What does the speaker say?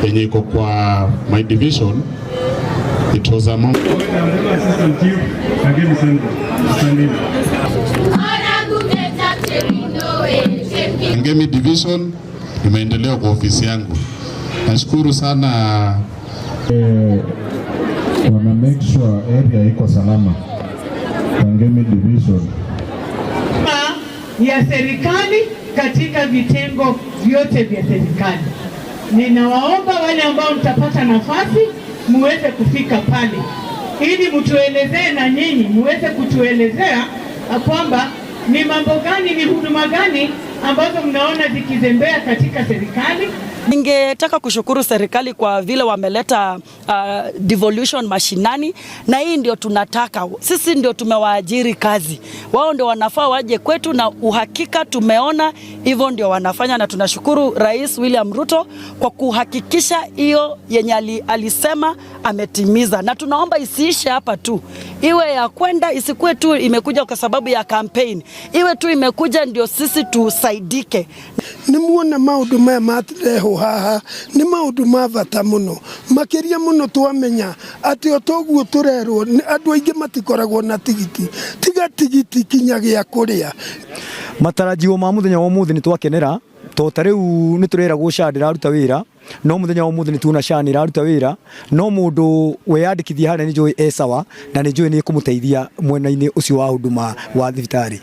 yenye iko kwa my division. It was among Ngemi division imeendelea kwa ofisi yangu. Nashukuru sana. Wana make sure area iko salama. Ngemi division ya serikali katika vitengo vyote vya serikali. Ninawaomba wale ambao mtapata nafasi muweze kufika pale ili mtuelezee, na nyinyi muweze kutuelezea kwamba ni mambo gani, ni huduma gani ambazo mnaona zikizembea katika serikali. Ningetaka kushukuru serikali kwa vile wameleta devolution mashinani, na hii ndio tunataka. Sisi ndio tumewaajiri kazi, wao ndio wanafaa waje kwetu, na uhakika tumeona hivyo ndio wanafanya, na tunashukuru Rais William Ruto kwa kuhakikisha hiyo yenye alisema ametimiza, na tunaomba isiishe hapa tu, iwe ya kwenda, isikuwe tu imekuja kwa sababu ya campaign, iwe tu imekuja ndio sisi tusaidike. Nimuona maundu maya matireho haha ni maundu ma bata muno, makiria muno twamenya ati otoguo turerwo andu aingi matikoragwo na tigiti, tiga tigiti kinya gya kuria. Matarajio ma muthenya wa umuthi ni twakenera to tariu ni turera guca ndiraruta wira, no muthenya wa umuthi ni tuna cani raruta wira, no mundu weyandikithia hana ni njui esawa na ni njui ni kumuteithia mwena-ini ucio wa huduma wa thibitari.